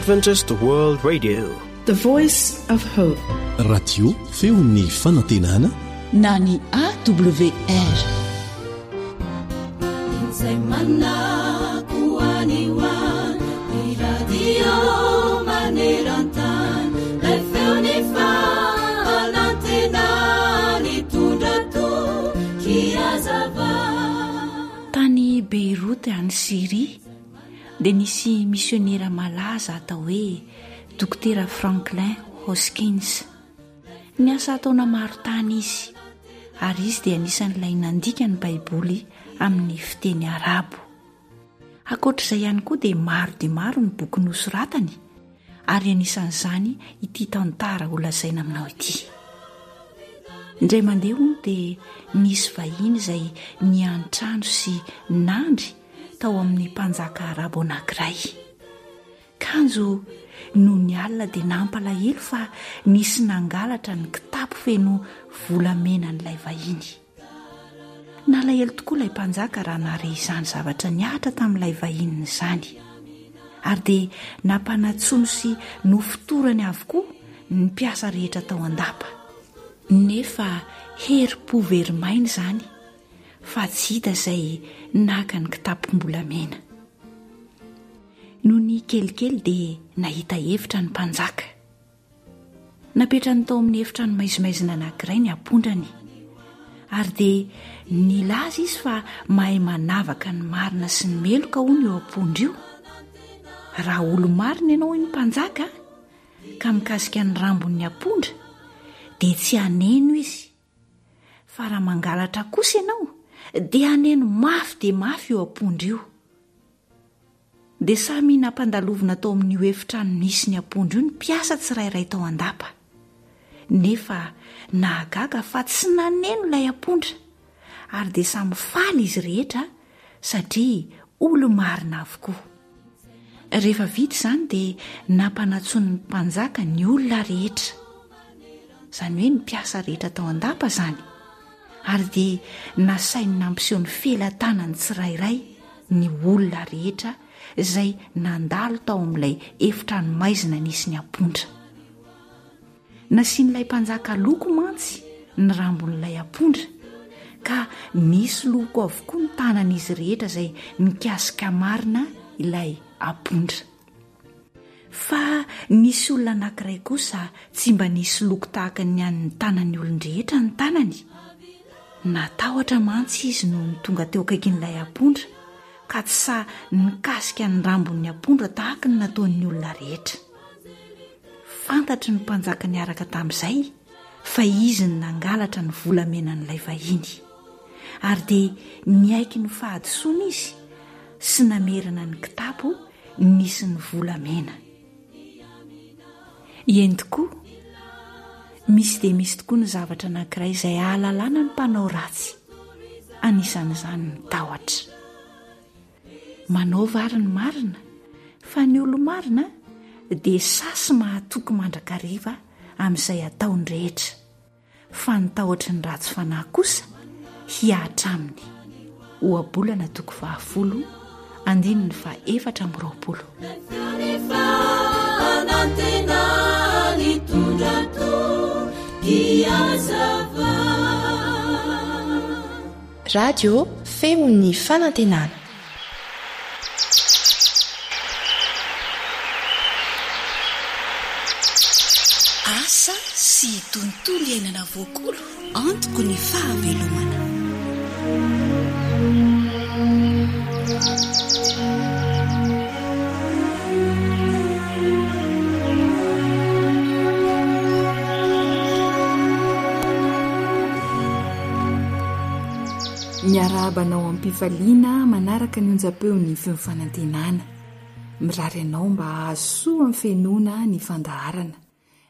Adventist World Radio, the voice of hope. Radio feon'ny fanantenana na ny AWR. Tany Beirout any Syria dia nisy misionera malaza atao hoe Dr Franklin Hoskins. Niasa taona maro tany izy ary izy dia anisan'ilay nandika ny baiboly amin'ny fiteny arabo. Ankoatr'izay ihany koa dia maro ny boky nosoratany ary anisan'izany ity tantara ho lazaina aminao ity. Indray mandeha hono dia nisy vahiny izay niantrano sy nandry tao amin'ny mpanjaka arabo anankiray. Kanjo no ny alina dia nampalahelo fa nisy nangalatra ny kitapo feno volamena n'ilay vahiny. Nalahelo tokoa ilay mpanjaka raha nare izany zavatra niahatra tamin'ilay vahininy izany, ary dia nampanatsono sy nofotorany avokoa ny mpiasa rehetra tao an-dapa. Nefa herim-po verimaina izany fa tsy hita izay naka ny kitapom-bolamena. Noho ny kelikely dia nahita hevitra ny mpanjaka. Napetrany tao amin'ny efitra ny maizimaizina anankiray ny ampondrany, ary dia nilaza izy fa mahay manavaka ny marina sy ny meloka hono eo ampondra io. Raha olo marina ianao ny mpanjaka ka mikasika ny rambon'ny ampondra dia tsy haneno izy, fa raha mangalatra kosa ianao dia haneno mafy dia mafy eo ampondra io. Dia samy nampandalovina tao amin'io efitrano nisy ny ampondra io ny mpiasa tsirairay tao an-dapa. Nefa nahagaga fa tsy naneno ilay ampondra, ary dia samy faly izy rehetra satria olo marina avokoa. Rehefa vita izany dia nampanatsono ny mpanjaka ny olona rehetra, izany hoe ny mpiasa rehetra tao an-dapa izany, ary dia nasainy nampiseho ny felan-tanany tsirairay ny olona rehetra izay nandalo tao amin'ilay efitrano maizina nisy ny ampondra. Nasian'ilay mpanjaka loko mantsy ny rambon'ilay ampondra, ka nisy loko avokoa ny tanan'izy rehetra izay nikasika marina ilay ampondra. Fa nisy olona anankiray kosa tsy mba nisy loko tahaka ny an'ny tanan'ny olon-drehetra ny tanany. Natahotra mantsy izy no tonga teo akaikin'ilay ampondra, ka tsy sa nikasika ny rambon'ny ampondra tahaka ny nataon'ny olona rehetra. Fantatry ny mpanjaka niaraka tamin'izay fa izy ny nangalatra ny volamena n'ilay vahiny, ary dia niaiky ny fahadisoana izy sy namerina ny kitapo nisy ny volamena. Eny tokoa, misy dia misy tokoa ny zavatra anankiray izay ahalalana ny mpanao ratsy, anisan'izany ny tahotra. Manao vary ny marina, fa ny olo marina dia sasy mahatoky mandrakariva amin'izay ataony rehetra, fa ny tahotra ny ratsy fanahy kosa hiahatra aminy. Ohabolana 20 andininy 420. Radio feon'ny fanantenana. Asa sy tontolo iainana voakolo antoko ny fahavelomana. Miarabanao am-pifaliana manaraka ny onjam-peon'ny fanantenana. Mirary ianao mba ahasoa amin'ny fenona ny fandaharana.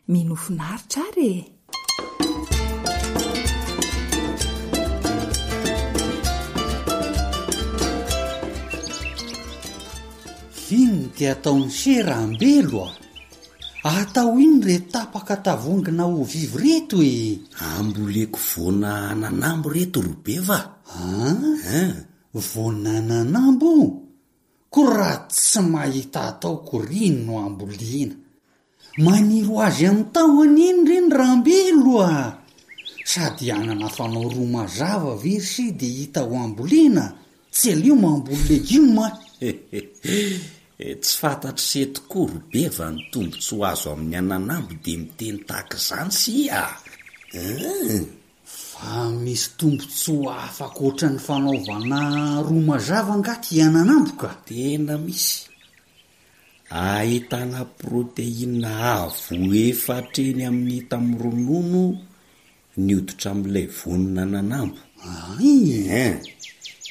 Minofinaritra ary e! Iny dia ataon'ny serambelo atao iny re tapaka tavongina ho vivo reto e. Amboleko voana nanambo reto robe va? Voana nanambo? ko raha tsy mahita ataoko riny no amboliana maniry azy amin'ny tahony iny reny rambelo sady anana fanao roa mazava very sy dia hita ho amboliana tsy alio mamboly legioma tsy fantatry setikory be va ny tombontso azo amin'ny ananambo dia miteny tahaka izany sia fa misy tombotsoa afaka ohatra ny fanaovana roa mazava angaty ananamboka tena misy ahitana proteina avo efatreny amin'ny hita amin'ny ronono ny hoditra amin'ilay vonina ananambo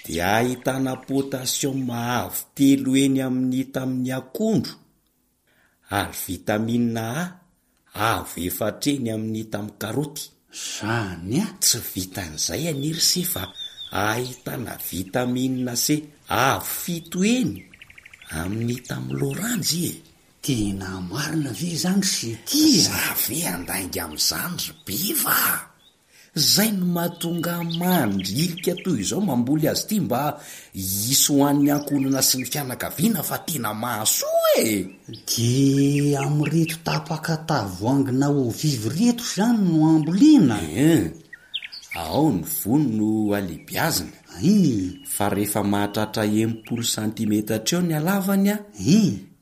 dia ahitana potasioma avo 3 eny amin'ny hita amin'ny akondro ary vitamina A avo efatreny amin'ny hita amin'ny karaoty zany tsy vitan'izay aniry se fa ahitana vitamina C avo 7 eny amin'ny hita amin'ny loranjy tena marina ve zany sy tia zave andainga amin'izany ry biva zay no mahatonga mandrilika toy izao mamboly azy ity mba hisy ho an'ny ankonina sy ny fianakaviana fa tena mahasoa dia amin'reto tapaka tavoangina ho vivy reto zany no amboliana ao ny vono no alebiazina fa rehefa mahatratra 80 cm eo ny alavany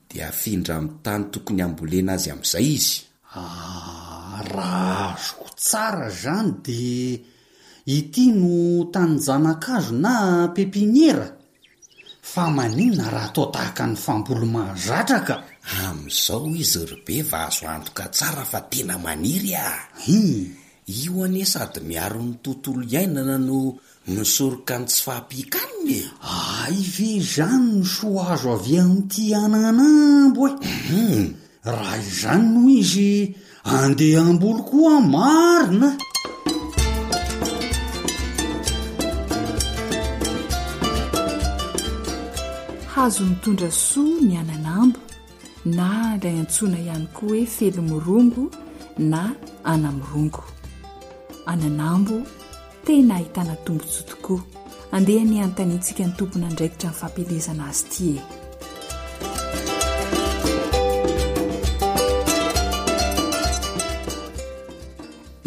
dia afindra amin'ny tany tokony ambolena azy amin'izay izy raha azoko tsara zany dia ity no tanyjanakazo na pepiniera fa maninona raha atao tahaka ny famboly mahazatraka amin'izao izy ry be va azo antoka tsara fa tena maniry io anie sady miaro ny tontolo iainana no misoroka ny tsy fahampikaniny ve zany no soa azo avy amin'ity ananambo raha izany no izy andeha amboly koa marina hazo mitondra soa ny ananambo na ilay antsoina ihany koa hoe felomirongo na anamirongo ananambo tena ahitana tombotsoa tokoa andeha ny anontaniantsika ny tompona andraikitra ny fampilezana azy ity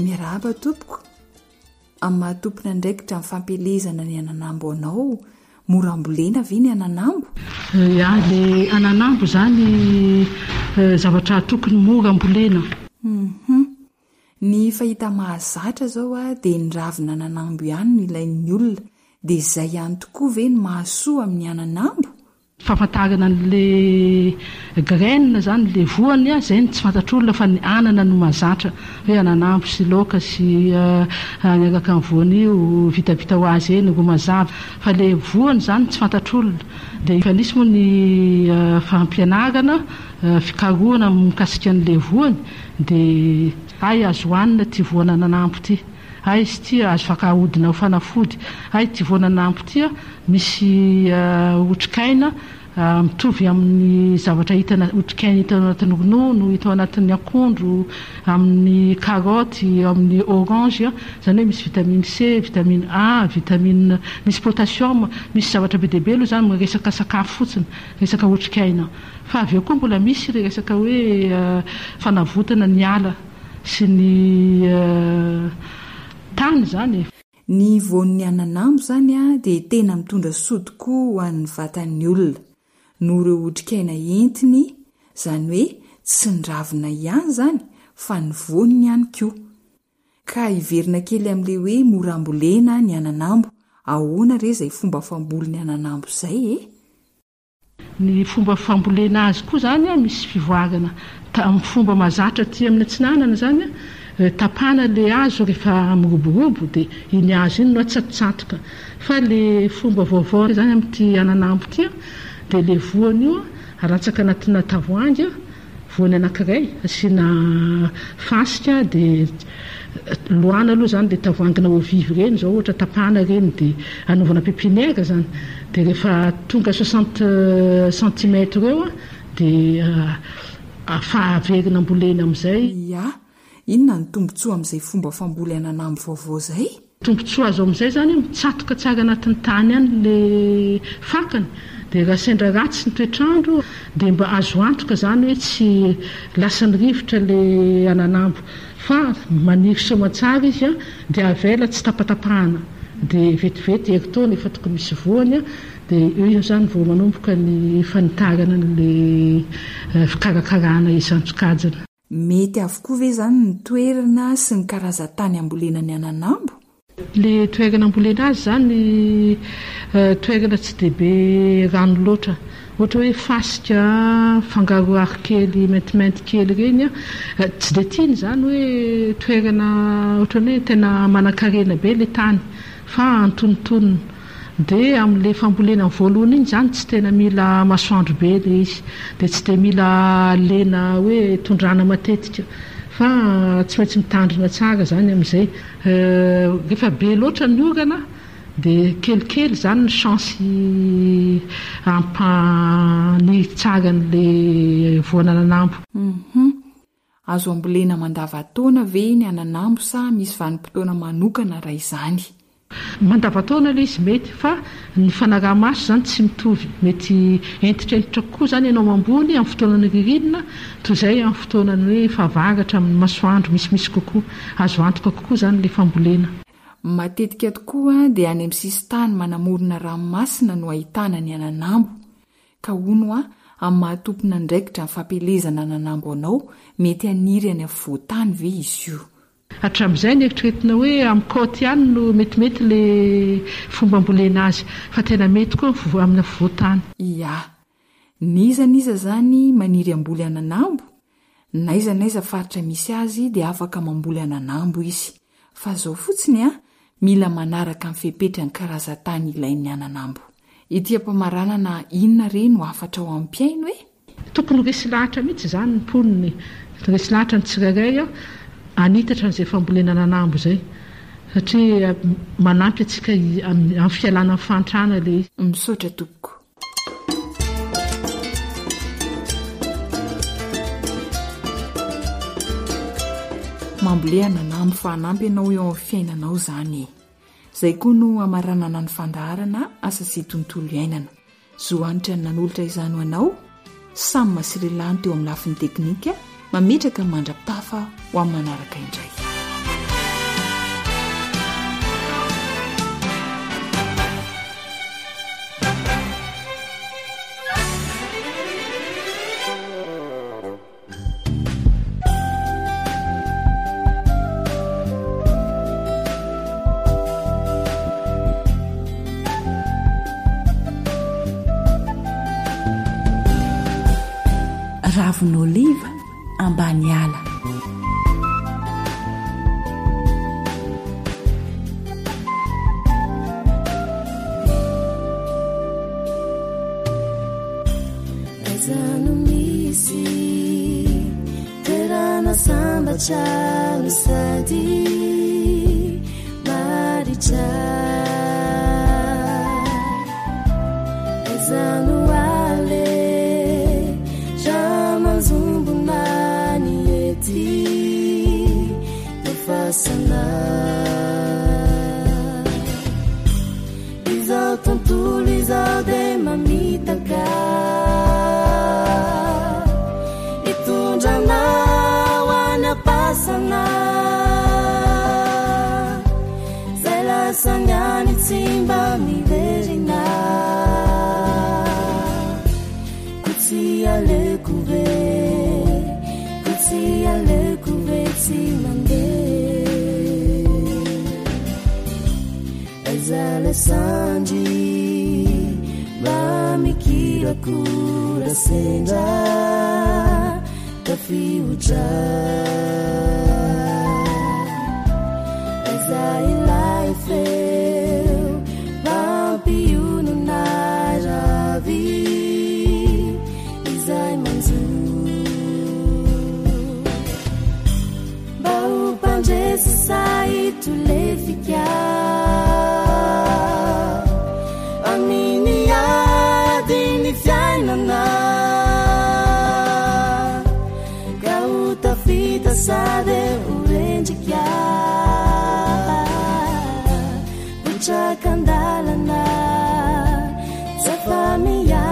miarahaba tompoko amin'ny mahatompona andraikitra ny fampilezana ny ananambo anao morambolena ve ny ananambo le ananambo zany zavatra tokony morambolena ny fahita mahazatra zao dia ny ravina ananambo ihany no ilain'ny olona dia izay ihany tokoa ve ny mahasoa amin'ny ananambo famantarana n'le graine zany le voany zay ny tsy fantatr'olona fa ny anana no mahazatra hoe ananambo sy laoka sy anaraka ny voany io vitavita ho azy eny ro mazava fa le voany zany tsy fantatr'olona dia efa nisy moa ny fampianarana fikaroana mikasika an'le voany dia azo hoanina ty voana ananambo ty izy ty azo fakahodina ho fanafody ty voana ananambo ty misy otrikaina mitovy amin'ny zavatra hitana otrikaina hita ao anatin'ny ronono hita ao anatin'ny akondro amin'ny karoty amin'ny orange zany hoe misy vitamine C vitamine A vitamine misy potasium misy zavatra be deaibe aloha zany resaka sakafo fotsiny resaka otrikaina fa avy eo koa mbola misy resaka hoe fanavotana ny ala sy ny tany zany ny voan'ny ananambo zany dia tena mitondra soa tokoa ho an'ny vatan'ny olona no ireo otrikaina entiny zany hoe tsy ny ravina ihany zany fa ny voaniny ihany koa ka hiverina kely amin'le hoe morambolena ny ananambo ahoana re izay fomba famboly ny ananambo izay ny fomba fambolena azy koa zany misy fivoarana amin'ny fomba mahazatra ty amin'ny atsinanana zany tapana le azo rehefa miroborobo dia iny azo iny no atsatotsatoka fa le fomba vaovao zany amin'ity ananambo ty dia le voany io aratsaka anatina tavoahangy voany anankiray asiana fasika dia loana aloha zany le tavoangina ovivy reny zao ohatra tapana reny dia anaovana pepiniera zany dia rehefa tonga 60 centimètre eo dia afahaverina ambolena amin'izay inona ny tombotsoa amin'izay fomba famboly ananambo vaovao zay tombotsoa azo amin'izay zany mitsatoka tsara anatin'ny tany any le fakany dia raha sendra ratsy ny toetrandro dia mba azo antoka izany hoe tsy lasany rivotra ilay ananambo fa maniry somatsara izy a dia avela tsy tapatapahana dia vetivety heritaona efa tokony misy voany a dia eo izany vao manomboka ny fanitarana n'ilay fikarakarana isan-tsokajana. Mety avokoa ve izany ny toerana sy ny karazan-tany ambolena ny ananambo? Le toerana ambolena azy izany toerana tsy dia be rano loatra, ohatra hoe fasika fangaro arikely maintimainty kely ireny a tsy dia tiany izany hoe toerana ohatran'ny hoe tena manan-karena be le tany fa antonontonona. Dia amin'ilay fambolena voalohany iny izany tsy tena mila masoandro be ilay izy dia tsy dia mila lena hoe tondrana matetika fa tsy maintsy mitandrina tsara izany amin'izay. Rehefa be loatra ny orana dia kelikely izany ny chance hampaniry tsara n'ilay voana ananambo. Azo ambolena mandavataona ve ny ananambo sa misy vanim-potoana manokana raha izany? Mandavataona ilay izy mety fa ny fanaraha-maso izany tsy mitovy, mety entitrentitra kokoa izany ianao mambony amin'ny fotoanany ririnina toy izay amin'ny fotoanany hoe fahavaratra amin'ny masoandro misimisy kokoa, azo antoka kokoa izany ilay fambolena. Matetika tokoa dia any amin'ny sisintany manamorona ranomasina no ahitana ny ananambo ka hono amin'ny mahatompona ndraikitra ny fampelezana ananambo anao mety haniry any amin'ny voatany ve izy io? Hatramin'izay ny eritreretina hoe amin'ny kaoty ihany no metimety ilay fomba ambolena azy fa tena mety koa amin'ny voatany. Ia, nizaniza izany maniry amboly ananambo, naizanaiza faritra misy azy dia afaka mamboly ananambo izy fa zao fotsiny mila manaraka amin'ny fepetra ny karazan-tany ilain'ny ananambo. Ity ampamaranana inona reny no afatra ao am-piaino e? Tokony resy lahatra mihitsy izany ny mponiny, resy lahatra ny tsirairay anitatra n'izay fambolena ananambo izay satria manampy antsika amin'ny fialana amin'ny fantrana ilay misaotra tompoko. Mambolea ananambo fa hanampy ianao eo amin'ny fiainanao izany. Izay koa no amaranana ny fandaharana asa sy tontolo iainana. Zohanitra ny nanolotra izany ho anao, samy masirilanto teo amin'ny lafiny teknika, mametraka mandra-pitafa ho amin'ny manaraka indray. Ravon'oliva ambany ala. Aizano misy toerana sambatra sady maritra, aizano ale zamanzombonany ety tofasana izao tontolo izao de mamitaka itondranao anapasana zay lasany any tsy mba miverina kutsi aleko ve tsy mandeha aizala sandry mba mikirakora sendra tafihotra aiza ilay feo mampionona ravy izay manjoa mba ho mpandresy saito lefika aminy ady ny fiainana ka ho tafita sady orendrika mitraka andalana zafa miay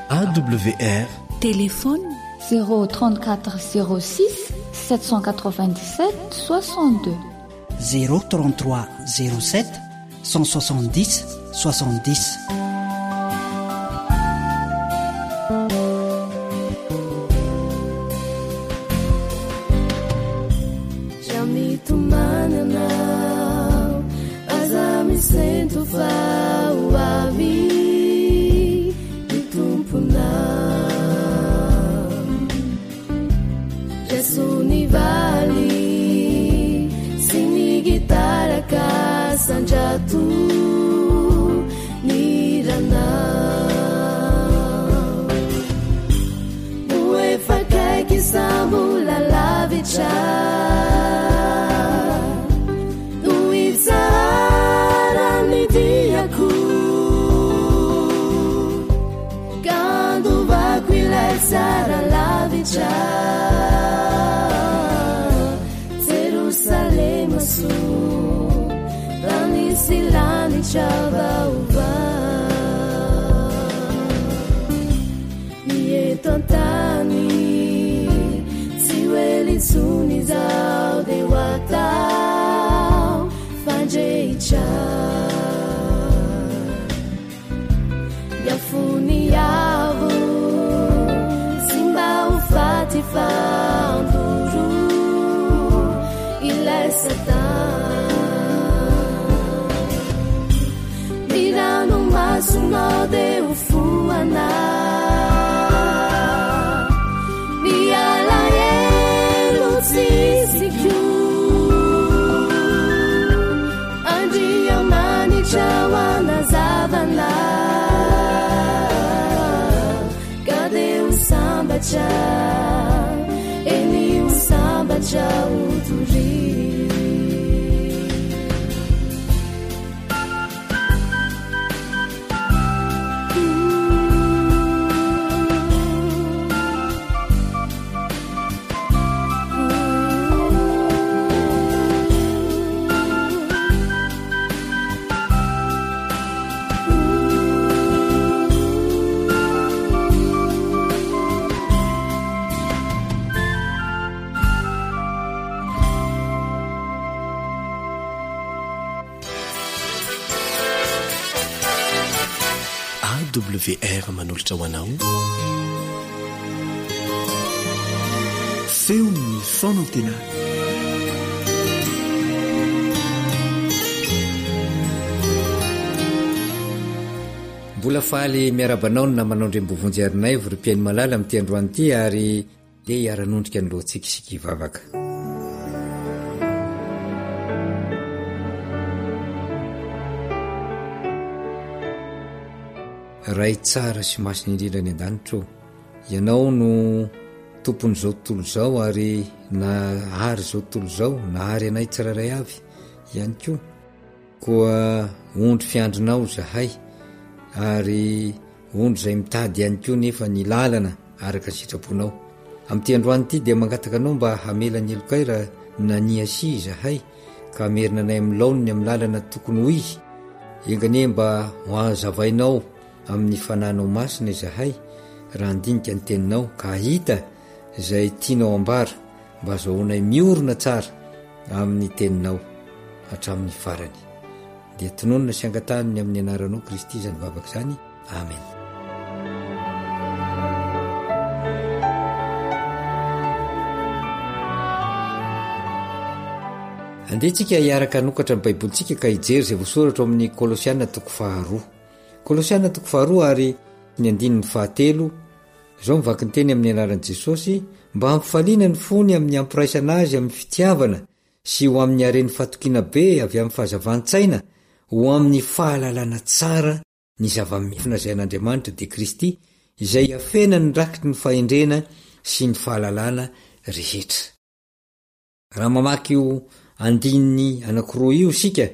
AWR. Téléphone 034 06 797 62 033 07 170 70. Sento fauami di tumpuna Gesuni vali sini gitara kasanjatu nirana Ue fakai kisambu la lavicha Sara lavicha Jerusalem su Lani silani chava uva Nietantani Siweli suni zao de watao Fanjeicha Yafuni yavu Fati fanduru Ilai Satan Mirando masu no de ufuana Biala elu sisiku Andi yamani chawana zavana Sambacha, ele sambacha uturi. AWR manolotra ho anao feo ny fonantena mbola faly miarabanao na manao ndrembovonjy arinay vorim-piainy malala amin'ity androany ity ary dia hiara-nondrika ny lohatsikisiky vavaka ray tsara sy masiny indrindra ny an-danitro ianao no tompon'izao tontolo izao ary na hary izao tontolo izao na hary anay tsiraray avy ihany koa ondry fiandrinao zahay ary ondry izay mitady ihany koa nefa ny lalana araka sitraponao amin'ity androany ity dia mangataka anao mba hamela ny elokay raha naniasi zahay ka merina anay amin'ny laoniny amin'ny lalana tokony hoy engane mba hoazavainao amin'ny fananao masina izahay raha andinika ny teninao ka hita izay tianao ambara mba zahoanay miorona tsara amin'ny teninao hatramin'ny farany dia tononona sy angataniny amin'ny anaranao Kristy zany vavaka izany amen. Andehantsika hiaraka nokatra ny baibolitsika ka hijery izay voasoratra amin'ny Kolosiana 2 Kolosiana 2 ary ny andininy 7 izao mivaky ny teny amin'ny anaran'i Jesosy mba hampifaliana ny fony amin'ny ampiraisana azy amin'ny fitiavana sy ho amin'ny hareny fatokiana be avy amin'ny fahazavantsaina ho amin'ny fahalalana tsara ny zava-mifina izay an'Andriamanitra dia Kristy izay afena ny rakitry ny fahendrena sy ny fahalalana rehetra. Raha mamaky io andininy anankiroa io sika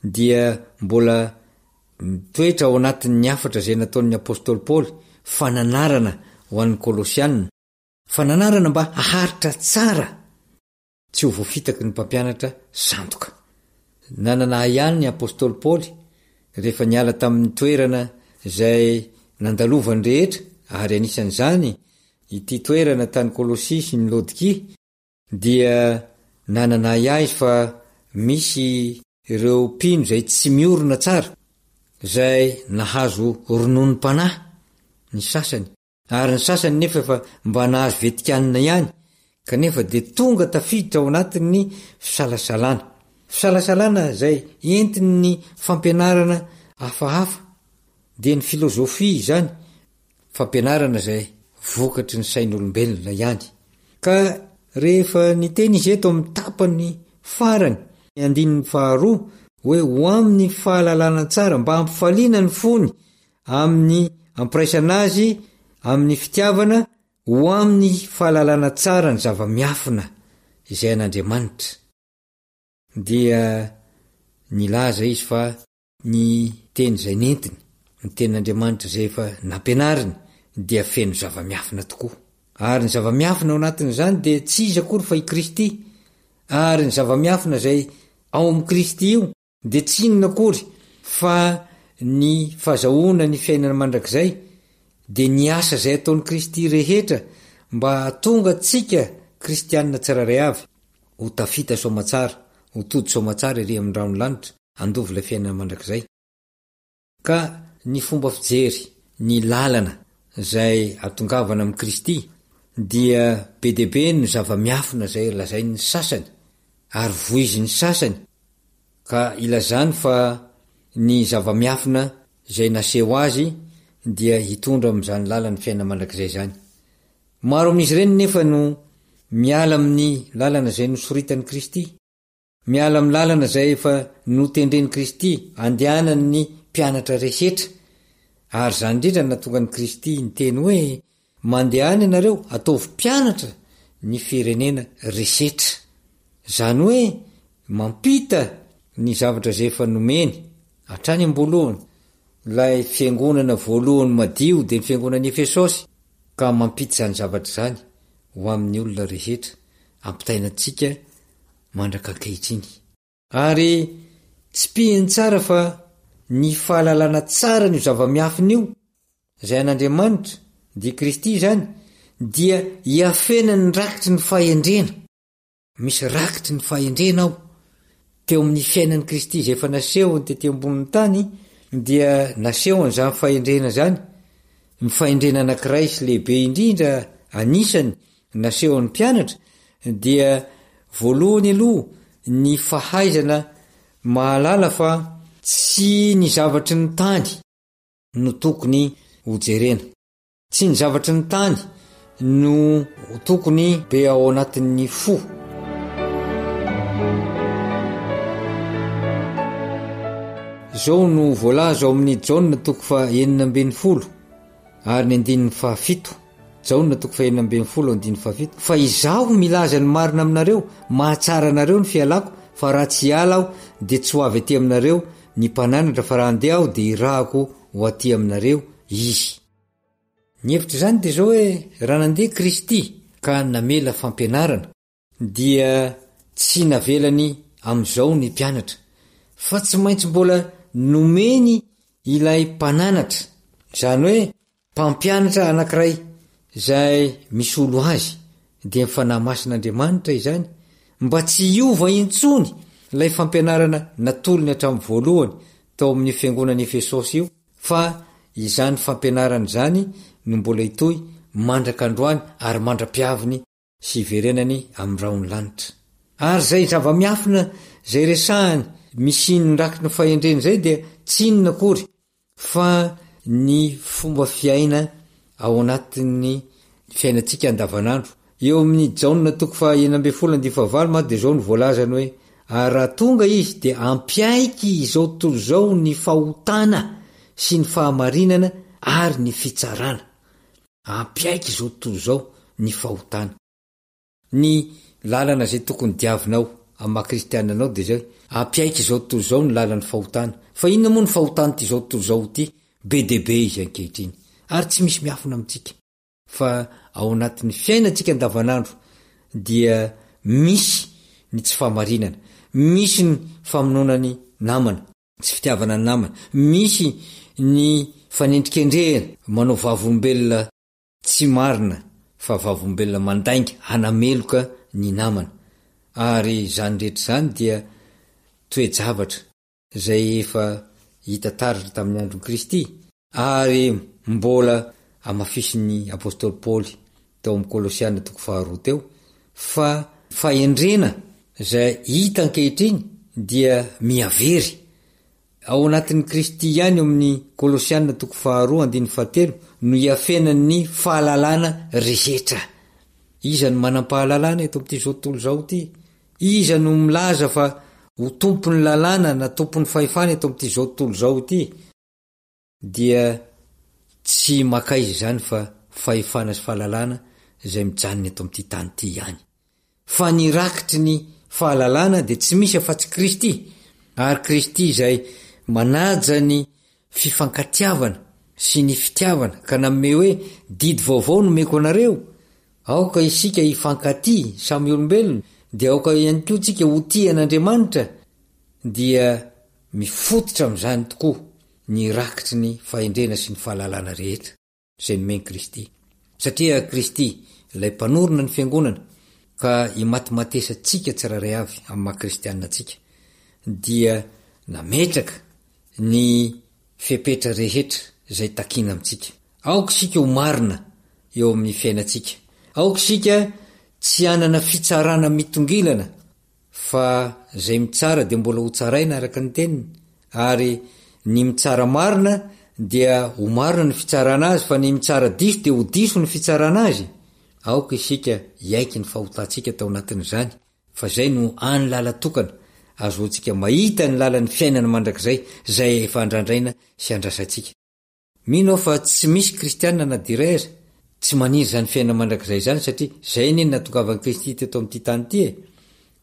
dia mbola mitoetra ao anatin'ny afatra izay nataon'ny apôstôly Paoly fananarana ho an'ny Kolosianina, fananarana mba haharitra tsara tsy ho voafitaky ny mpampianatra sandoka. Nanana ihany ny apôstôly Paoly rehefa niala tamin'ny toerana izay nandalovany rehetra ary anisan'izany ity toerana tany Kôlôsia sy ny Lôdikia dia nananay azy fa misy ireo mpino zay tsy miorona tsara, zay nahazo rononom-panahy ny sasany, ary ny sasany nefa efa mba nahazo vetikanina ihany, kanefa de tonga tafiditra ao anatin'ny fisalasalana zay entin'ny fampianarana hafahafa, de ny filôzofia izany, fampianarana zay vokatry ny sain'olombelona ihany. Ka rehefa niteny izy eto amin'ny tapany farany, 12 hoe ho amin'ny fahalalana tsara mba hampifaliana ny fony amin'ny ampiraisana azy amin'ny fitiavana, ho amin'ny fahalalana tsara ny zava-miafina izay an'Andriamanitra. Dia nilaza izy fa ny teny zay nentiny, ny tenin'Andriamanitra zay efa nampianariny dia feno zava-miafina tokoa. Ary ny zava-miafina ao anatin'izany de tsy izy akory fa i Kristy. Ary ny zava-miafina zay ao amin'ny Kristy io de tsy inona akory fa ny fahazahoana ny fiainana mandrakizay, de ny asa zay ataon'ny Kristy rehetra mba tonga tsika kristianina tsiraray avy ho tafita soamatsara, ho tody soamatsara ery amin'ny rano lanitra, andovy ilay fiainana mandrakizay. Ka ny fomba fijery ny lalana zay atongavana amin'ny Kristy dia be debe ny zava-miafina zay lazain'ny sasany ary voizin'ny sasany, ka ilazany fa ny zava-miafina zay naseho azy dia hitondra amin'izany lalany fiainana mandrakizay zany. Maro amin'izy ireny nefa no miala amin'ny lalana zay nosoritany Kristy, miala amin'ny lalana zay efa notendren'i Kristy andehanan'ny mpianatra rehetra, ary zany indrindra natonga ny Kristy niteny hoe mandehany ianareo ataovy mpianatra ny firenena rehetra, zany hoe mampita ny zavatra zay efa nomeny hatrany am-boalohany, lay fiangonana voalohany madio de ny fiangonana Efesosy, ka mampita zany zavatra zany ho amin'ny olona rehetra ampitainantsika mandraka ankehitriny. Ary tsy pihiny tsara fa ny fahalalana tsara ny zava-miafina io zay an'Andriamanitra di Kristy zany dia hiafena ny rakitry ny fahendrena. Misy rakitry ny fahendrena ao teo amin'ny fiainan'ny Kristy zay efa nasehony tety ambonin'ny tany, dia nasehony zany fahendrena zany, ny fahendrena anankiray sy lehibe indrindra anisany nasehony mpianatra dia voalohany aloha ny fahaizana mahalala fa tsy ny zavatry ny tany no tokony hojerena, tsy ny zavatry ny tany no tokony be ao anatin'ny fo. Zao no voalaza ao amin'ny Jaona 9:9 ary ny 7. Jaona 9:7 fa izaho milaza ny marina aminareo, mahatsara anareo ny fialako, fa raha tsy ala aho de tsy ho avy aty aminareo ny mpananatra, fa raha andeha aho de irahako ho aty aminareo izy. Ny hevitra zany de zao hoe raha nandeha Kristy ka namela fampianarana dia tsy navelany am'izao ny mpianatra, fa tsy maintsy mbola nomeny ilay mpananatra, zany hoe mpampianatra anankiray zay misy olo azy, de mifanahy masin'Andriamanitra izany, mba tsy hiova intsony lay fampianarana natolony hatramin'ny voalohany tao amin'ny fiangonana Efesosy io, fa izany fampianarana zany no mbola hitoy mandrakandroany ary mandra-piaviny sy iverenany amin'ny raony lanitra. Ary zay zava-miafina zay resahany misy ny raky ny fahendreny zay dia tsy inona akory fa ny fomba fiaina ao anatin'ny fiainantsika andavanandro. Eo amin'ny Jaona 9:9 ma de zao ny voalazany hoe ary raha tonga izy de ampiaiky izao tontolo zao ny fahotana sy ny fahamarinana ary ny fitsarana. Ampiaiky izao tontolo zao ny fahotana. Ny lalana zay tokony diavinao amin'ny maha-kristiananao de zay ampiaiky izao tontolo zao ny lalan'ny fahotana. Fa inona moa ny fahotana ty izao tontolo zao ty? Be debe izy ankehitriny, ary tsy misy miafina amintsika. Fa ao anatin'ny fiainantsika andavanandro dia misy ny tsy fahamarinana, misy ny famononany namana, tsy fitiavana ny namana, misy ny fanendrikendrehana manao vavolombelona tsy marina fa vavombelona mandainga anameloka ny namana. Ary zany rehetra zany dia toejavatra zay efa hita taratra tamin'ny andron Kristy, ary mbola amafisiny apôstôly Paoly tao amin'ny Kolosiana 2 teo, fa fahendrena zay hita ankehitriny dia miavery ao anatin'ny Kristy ihany. Amin'ny Kolosiana 2:7 no iafenan'ny fahalalana rehetra. Iza no manam-pahalalana eto amin'ity zao tontolo zao ty? Iza no milaza fa ho tompon'ny lalàna na tompon'ny fahefana eto amin'ity zao tontolo zao ty? Dia tsy makaizy zany fa fahefana sy fahalalana zay mijanona eto amin'ity tany ty ihany. Fa ny rakitry ny fahalalana dia tsy misy afa-tsy Kristy, ary Kristy zay manaja ny fifankatiavana sy ny fitiavana, ka nanome hoe didy vaovao no meko anareo. Aoka isika hifankaty samy olombelona, dia aoka ihany koa tsika ho tia an'Andriamanitra. Dia mifototra amin'izany tokoa ny rakitry ny fahendrena sy ny fahalalana rehetra zay nomeny Kristy. Satria Kristy ilay mpanorona ny fiangonana ka imatimatesa tsika tsiraray avy amin'ny maha-kristianina tsika, dia nametraka ny fepetra rehetra zay takina amintsika. Aoka sika ho marina eo amin'ny fiainantsika, aoka sika tsy anana fitsarana mitongilana, fa zay mitsara dia mbola ho tsaraina araka ny teniny, ary ny mitsara marina dia ho marina ny fitsarana azy, fa ny mitsara diso dia ho diso ny fitsarana azy. Aoka isika iaiky ny fahotantsika tao anatin'izany, fa zay no any lala tokana azoantsika mahita ny lalan'ny fiainana mandrakizay zay efa andrandraina sy andrasantsika. Mino fa tsy misy kristianina na diray aza tsy maniry zany fiainana mandrakizay zany, satria zay neny natongavany Kristy teto amin'ity tany ty e.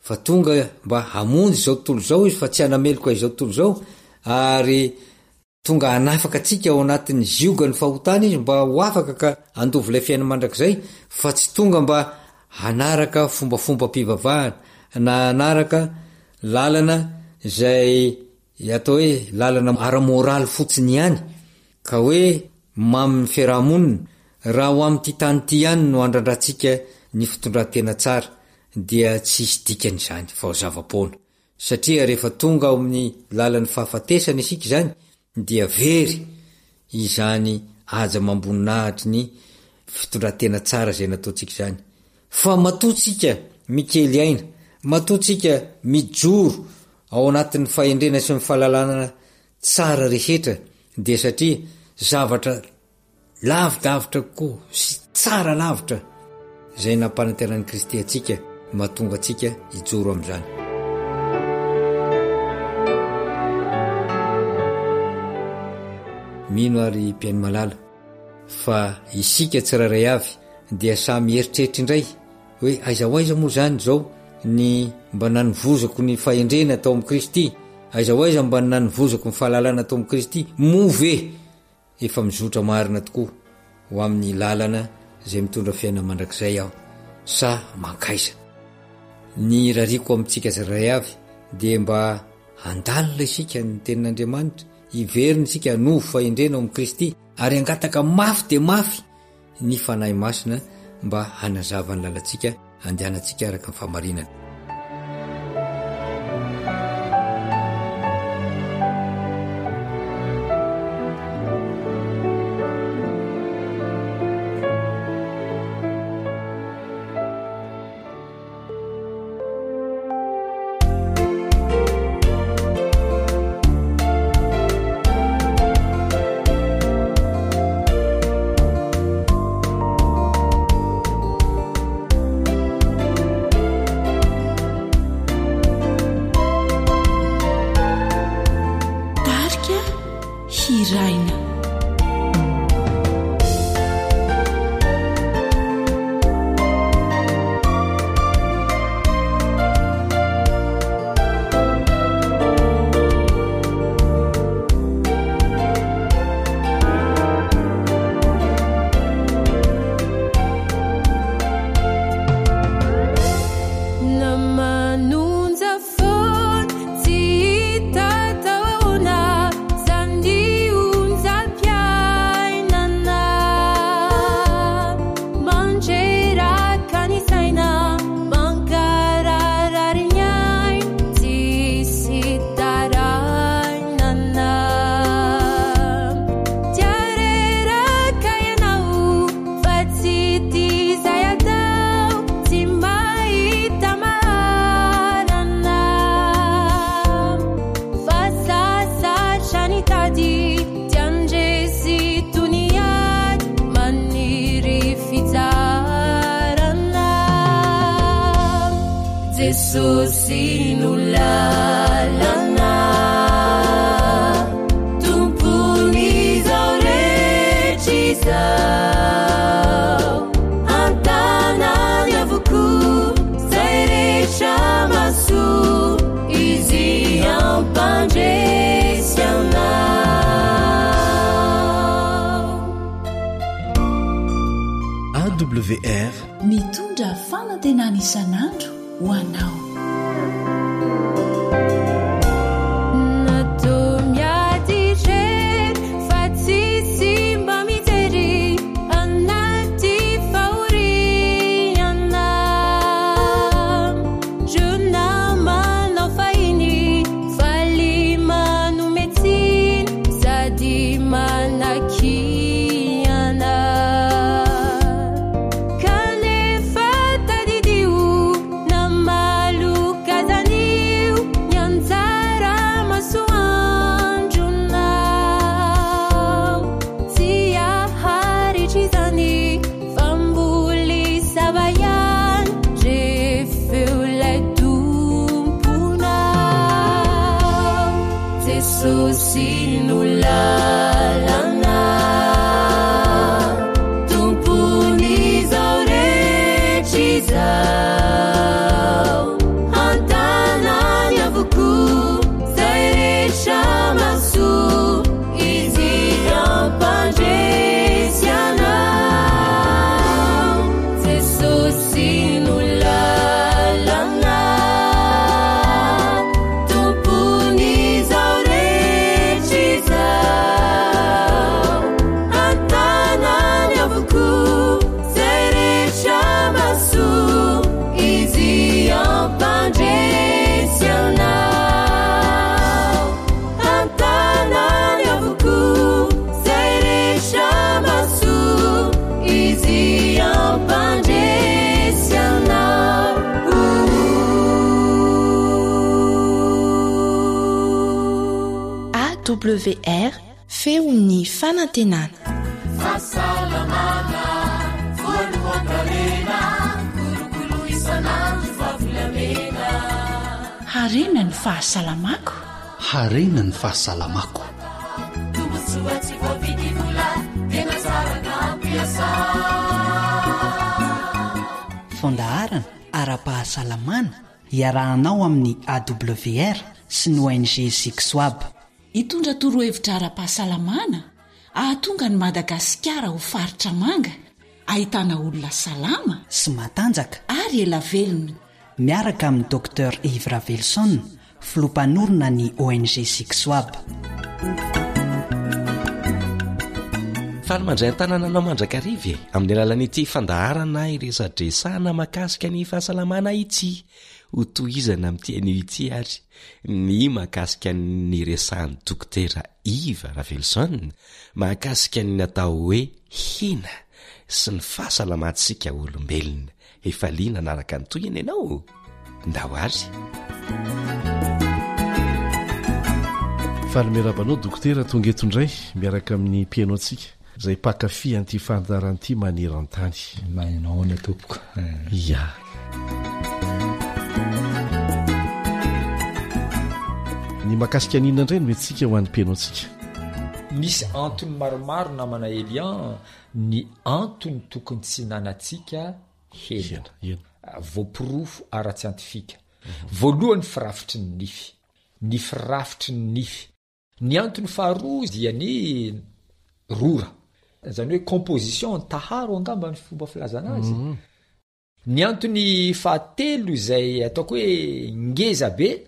Fa tonga mba hamonjy zao tontolo zao izy, fa tsy anameloka izao tontolo zao, ary tonga hanafaka atsika ao anatin'ny zioga ny fahotana izy, mba ho afaka ka andovy ilay fiainana mandrakizay, fa tsy tonga mba hanaraka fombafomba mpivavahana na hanaraka lalana zay atao hoe lalana ara-moraly fotsiny ihany, ka hoe mamin'ny fiarahamonina. Raha ho amin'ity tany ty ihany no andrandratsika ny fitondran-tena tsara, dia tsy hisy dikany izany fa ho zava-poana. Satria rehefa tonga ao amin'ny lalan'ny fahafatesana isika izany, dia very izany aja mamboninahitry ny fitondran-tena tsara zay nataontsika izany. Fa matoatsika mikely aina, matoatsika mijoro ao anatin'ny fahendrena sy ny fahalalana tsara rehetra, dia satria zavatra lavidavitra koa sy tsara lavitra zay nampanantenan'i Kristy atsika, mahatonga atsika hijoro amin'izany. Mino ary mpiaino malala fa isika tsiraray avy dia samy eritreritry indray hoe aiza ho aiza moa zany zao ny mba nanovozako ny fahendrena tao amin'i Kristy, aiza ho aiza mba nanovozako ny fahalalana tao amin'i Kristy, move efa mizotra marina tokoa ho amin'ny lalana zay mitondra fiainana mandrakizay aho, sa mankaiza. Ny rariko amintsika tsiraray avy dia mba handalina isika ny tenin'Andriamanitra, iverina isika novo fahendrena ao amin'i Kristy, ary angataka mafy dia mafy ny fanahy masina mba hanazava ny lalantsika, andehanantsika araka ny fahamarinana. jesosy no lalana tompony zao rehetra izao antanany avoko zay rehetra masoa izy ampandresy anao. AWR mitondra fanantenana isan'andro ho anao. WR feony fanantenana. Fahasalamana voalohan-karena kolokolo isan'andro vavolamena. Harena ny fahasalamako. Harena ny fahasalamako. Tombotsoa tsy voavidy vola tena tsara nampiasa. Fandaharana ara-pahasalamana iarahanao amin'ny AWR sy ny ONG Sixwab. Hitondra torohevitra ara-pahasalamana ahatonga ny Madagasikara ho faritra manga, ahitana olona salama sy matanjaka ary ela velona. Miaraka amin'ny Dr Ivra Velson, filompanorona ny ONG Sixwab. Falymandray an-tanànanao Mandrakarivy amin'ny alalan'ity fandaharana iresadresana mahakasika ny fahasalamana ity ho tohizana amin'ity ity ary ny mahakasika ny resahan'ny dokotera Iva Ravelson mahakasika ny natao hoe hina sy ny fahasalamantsika olombelona. Efa liana naraka ny tohiny ianao ndao ary. Falymerabanao dokotera tonga eto indray miaraka amin'ny mpiaino antsika izay pakafy an'ity fandaharan'ity maneran-tany. Mainao ny tompoko. Ya. Ny mahakasika an'inona indray no mentsika ho an'ny mpiaino antsika? Misy antony maromaro namana Elian ny antony tokony tsy nanantsika hena. Voapirofo ara-tsiantifika. Voalohany firafitry ny nify. Ny firafitry ny nify. Ny antony faharoa dia ny rora. Zany hoe composition taharo angamba ny fomba filazana azy. Ny antony fahatelo izay ataoko hoe ngeza be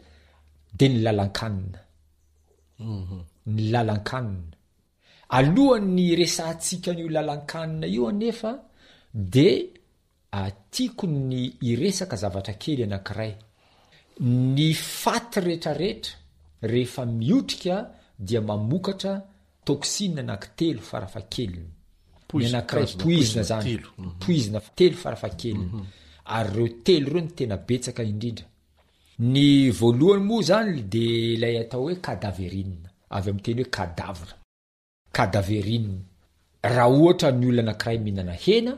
dia ny lalan-kanina. Ny lalan-kanina. Alohan'ny resantsika n'io lalan-kanina io anefa dia atiako ny iresaka zavatra kely anankiray. Ny faty rehetrarehetra rehefa miotrika dia mamokatra toksina anankitelo farafahakeliny. Ny anankiray poizina zany. Poizina telo farafahakeliny. Ary ireo telo ireo ny tena betsaka indrindra. Ny voalohany moa zany dia ilay atao hoe cadaverine. Avy amin'ny teny hoe cadavre. Cadaverine. Raha ohatra ny olona anankiray mihinana hena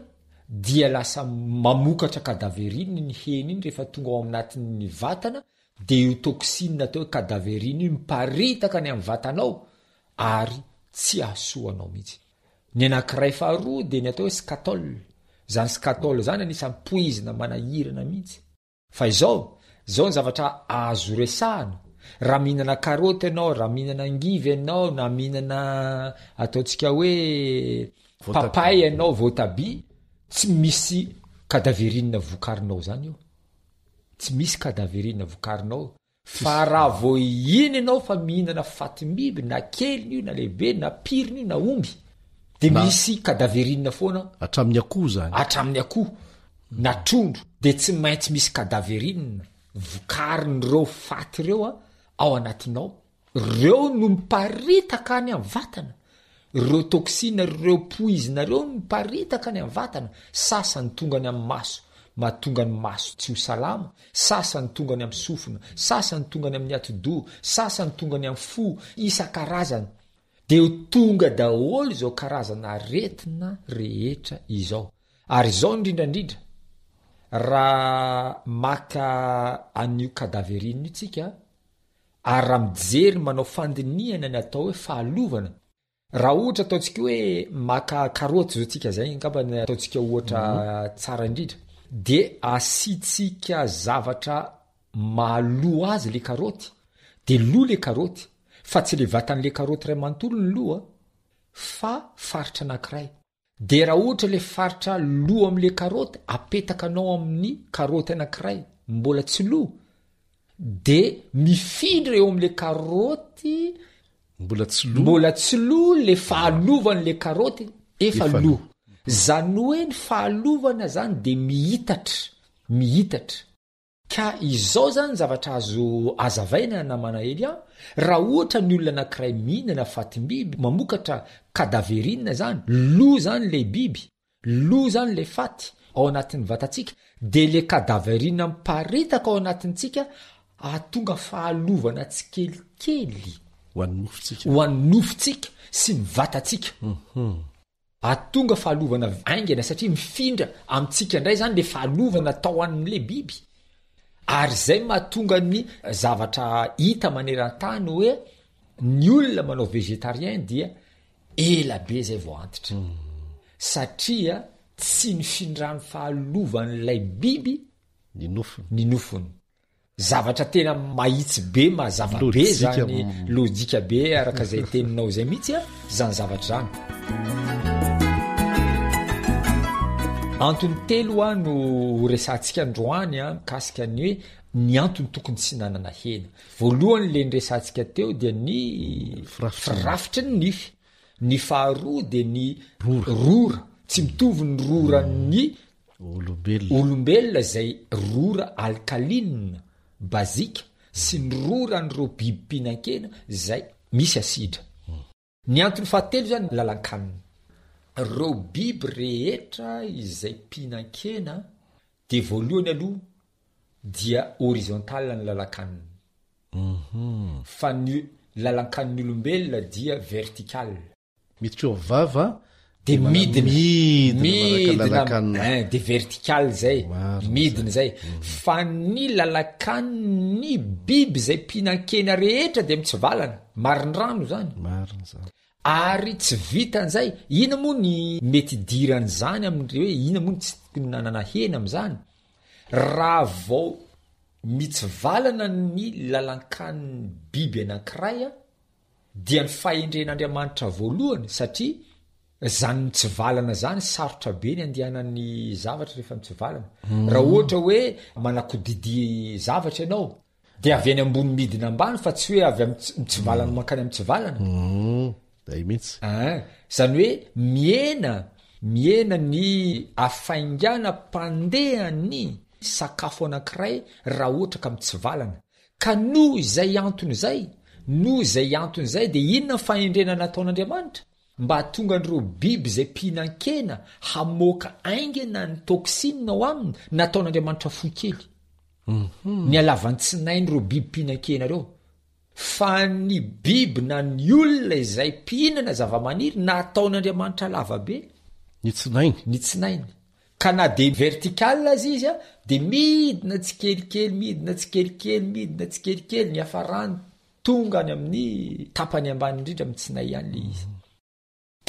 dia lasa mamokatra kadaveriny ny hena iny rehefa tonga ao aminatin'ny vatana de io toksina atao hoe kadaveriny iny miparitaka ny amin'ny vatanao ary tsy ahasoanao mihitsy. Ny anankiray faharoa de ny atao hoe skatol. Zany skatol zany anisan'ny poizina manahirana mihitsy. Fa izao ny zavatra azo resahana. Raha mihinana karoty ianao, raha mihinana angivy ianao, na mihinana ataontsika hoe papay ianao, voatabia, tsy misy kadaverina vokarinao zany io. Tsy misy kadaverina vokarinao. Fa raha vo iny ianao fa mihinana fatimbiby na keliny io na lehibe na piriny io na omby de misy kadaverina foana atramin'ny akoho zany. Atramin'ny akoho na trondro de tsy maintsy misy kadaverina vokariny reo faty reo ao anatinao. Reo no miparitaka any amin'ny vatana. Reo toksina, reo poizina reo no miparitaka any amin'ny vatana. Sasany tonga any amin'ny maso, mahatonga ny maso tsy ho salama, sasany tonga any amin'ny sofina, sasany tonga any amin'ny atidoha, sasany tonga any amin'ny fo, isan-karazany. De tonga daholo izao karazana aretina rehetra izao. Ary izao indrindrandrindra raha maka an'io kadaverina io tsika, ary raha mijery manao fandiniana ny atao hoe fahalovana. Raha ohatra ataontsika hoe maka karoty zao tsika zay ngamba ny ataontsika ohatra tsara indrindra, de asitsika zavatra mahalo azy le karoty, de lo le karoty, fa tsy le vatan'le karoty ray manontolo ny loa, fa faritra anankiray. De raha ohatra le faritra lo am'le karoty apetaka anao amin'ny karoty anankiray mbola tsy lo, de mifindra eo am'le karoty mbola tsy lo le fahalovany le karoty efa lo. Zany hoe ny fahalovana zany de mihitatra. Ka izao zany zavatra azo azavaina namana Elia. Raha ohatra ny olona anankiray mihinana fatimbiby, mamokatra kadaverina zany, lo zany le biby, lo zany le faty ao anatin'ny vatatsika, de le kadaverina miparitaka ao anatintsika ahatonga fahalovana tsy kelikely ho an'ny nofotsika sy ny vatatsika. Ahatonga fahalovana aingana satria mifindra amintsika indray zany le fahalovana tao an'le biby. Ary zay mahatonga ny zavatra hita maneran-tany hoe ny olona manao vegetarien dia ela be zay vao antitra. Satria tsy nifindran'ny fahalovan'ilay biby ny nofony. Zavatra tena mahitsy be, mazava be zany, lojika be araka zay teninao zay mihitsy zany zavatra zany. Antony telo no resantsika androany mikasika ny hoe ny antony tokony tsy nanana hena. Voalohany le niresantsika teo dia ny firafitry ny nify. Ny faharoa dia ny rora. Tsy mitovy ny roran'ny olombelona zay rora alkaline bazika sy ny roran'ireo biby mpinankena zay misy asidra. Ny antony fahatelo zany lalan-kanina. Reo biby rehetra izay mpinankena de voalohany aloha dia horizontale ny lalan-kanina. Fa ny lalan-kanin'olombelona dia vertical. Miditra eo vava de midina de vertical zay, midina zay. Fa ny lalan-kaniny biby zay mpinankena rehetra de mitsivalana, marindrano zany. Ary tsy vitan'izay, ina moa ny mety diran'izany amin'ireo hoe ina moa ny tsy tokony nanana hena amin'izany. Raha vao mitsivalana ny lalan-kaniny biby anankiray dia ny fahendren'Andriamanitra voalohany, satria zany mitsivalana zany sarotra be ny andehanan'ny zavatra rehefa mitsivalana. Raha ohatra hoe manakodidi zavatra ianao de avy any ambony midina ambany fa tsy hoe avy mitsivalana mankany amin'ny mitsivalana. Zany hoe miena ny afaingana mpandehan'ny sakafo anankiray raha ohatra ka mitsivalana. Ka noho izay antony zay de inona fahendrena nataon'Andriamanitra mba hatonga an'ireo biby zay mpinankena hamoaka aingana ny toksina ao aminy, nataon'Andriamanitra foikely. Ny alavany tsinain'ireo biby mpinankena reo. Fa ny biby na ny olona izay mpihinana zavamaniry nataon'Andriamanitra lavabe ny tsinainy. ka na de vertical azy izy a de midina tsikelikely midina tsikelikely midina tsikelikely ny afarany tonga any amin'ny tapany ambany indrindra mitsina ihany le izy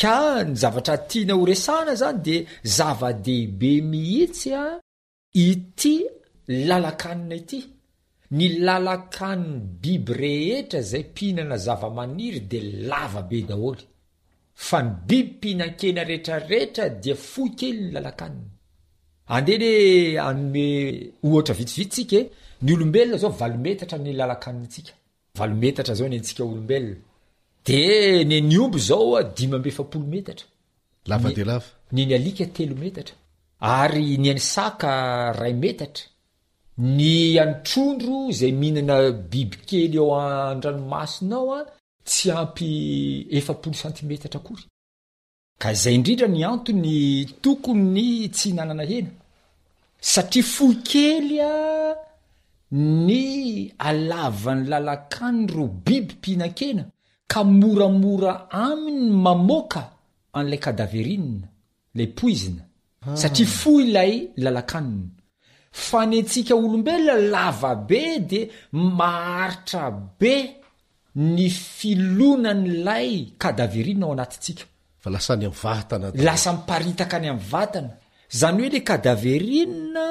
ka ny zavatra tiana ho resana zany de zava-dehibe mihitsy a ity lalakanina ity ny lalakaniny biby rehetra zay mpihinana zava-maniry de lava be daholy fa ny biby mpihinankena rehetrarehetra dia fohy kely ny lalakaniny andele anome ohatra vitsivitsika ny olombelona zao 20 metatra ny lalakanitsika 20 metatra zao ny antsika olombelona de ny omby zao 5 metatra lava de lava ny alika 3 metatra ary ny any saka 1 metatra ny antrondro zay mihinana biby kely eo andranomasinao a tsy ampy 70 centimetatra akory ka zay indrindra ny antony tokony tsy hinanana hena satria fohy kely a ny alavany lalakany ro biby mpihinankena ka moramora aminy mamoaka an'ilay kadaverina lay poizina satria fohy ilay lalakaniny fa ny antsika olombelona lava be de maharitra be ny filonan'ilay kadaverina ao anatintsika fa lasa ny amin'ny vatana lasa miparitaka any amin'ny vatana zany hoe le kadaverina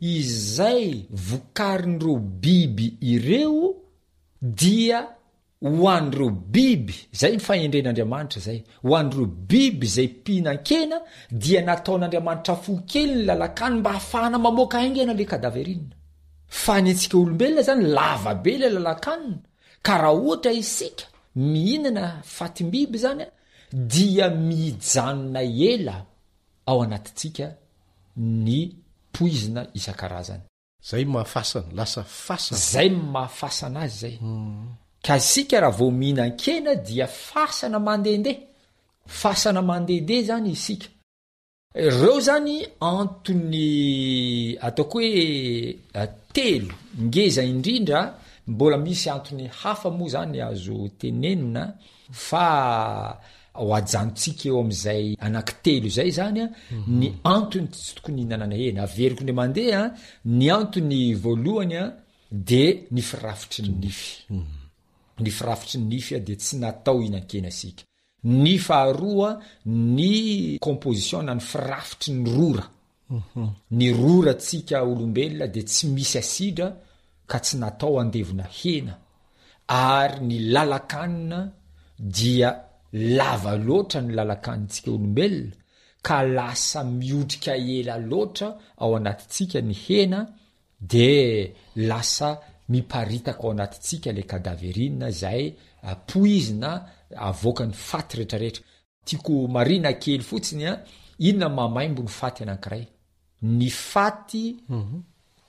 izay vokarin'ireo biby ireo dia hoan'ireo biby zay ny fahendren'Andriamanitra zay hoan'ireo biby zay mpihinankena dia nataon'Andriamanitra fohy kely ny lalakany mba hahafahana mamoaka haingana le kadaverina fa ny antsika olombelona zany lava be le lalakanina ka raha ohatra isika mihinana fatim-biby zany dia mijanona ela ao anatintsika ny poizina isan-karazany zay mahafasana lasa fasana zay mahafasana azy zay ka isika raha vao mihinan-kena dia fasana mandehandeha zany isika reo zany antony ataoko hoe telo ngeza indrindra mbola misy antony hafa moa zany azo tenenina fa ho ajanontsika eo am'izay anankitelo zay zany a ny antony tsy tokony hinanana hena averiko ndre mandeha ny antony voalohany a de ny firafitry ny nify ny firafitry ny nify a de tsy natao hinan-kena sika ny faharoa ny composition na ny firafitry ny rora ny rora tsika olombelona de tsy misy asidra ka tsy natao andevona hena ary ny lalakanina dia lava loatra ny lalakanitsika olombelona ka lasa miodrika ela loatra ao anatintsika ny hena de lasa miparitaka ao anatintsika le kadaverina zay poizina avoaka ny faty rehetrarehetra tiako marina kely fotsiny a inona mamaimbo ny faty anankiray ny faty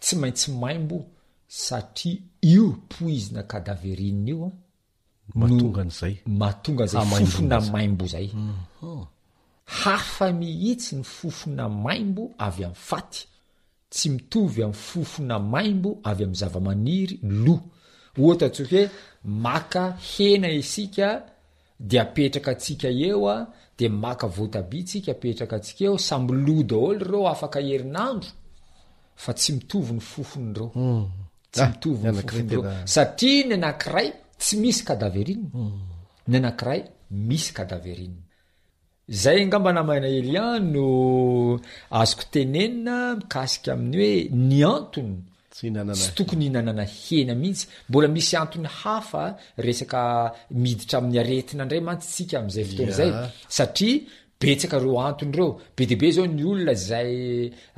tsy maintsy maimbo satria io poizina kadaverina io mahatonga zay fofona maimbo zay hafa mihitsy ny fofona maimbo avy amin'ny faty tsy mitovy amin'ny fofona maimbo avy amin'ny zavamaniry lo ohatra tsoka hoe maka hena isika de apetraka atsika eo a de maka voatabia tsika apetraka atsika eo samby lo daholo reo afaka herinandro fa tsy mitovy ny fofony reo tsy mitovy ny fofony reo satria ny anankiray tsy misy kadaverina ny anankiray misy kadaverina zay ngamba namana Elian no azoko tenenina mikasika amin'ny hoe ny antony tsy tokony hinanana hena mihitsy mbola misy antony hafa resaka miditra amin'ny aretina indray mantsitsika am'izay fotoana zay satria betsaka reo antony reo be debe zao ny olona zay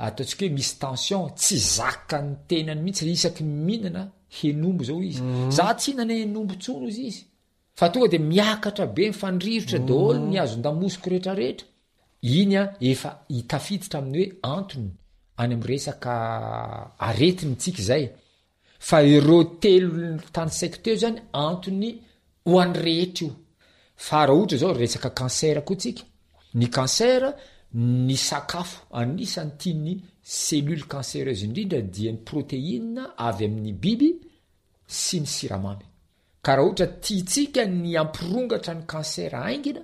ataontsika hoe misy tension tsy zaka ny tenany mihitsy isaky mihinana henombo zao izy za tsy hinana henombo tsono izy fa tonga de miakatra be mifandrivotra daholo ny azon-damosiko rehetrarehetra iny a efa hitafiditra amin'ny hoe antony any amin'ny resaka aretiny tsika zay fa ireo telo tany saiko teo zany antony ho an'ny rehetra io fa raha ohatra zao resaka kansera koa tsika ny kansera ny sakafo anisany tiany cellule cancereuse indrindra dia ny protéine avy amin'ny biby sy ny siramamy ka raha ohatra tiatsika ny ampirongatra ny kansera aingina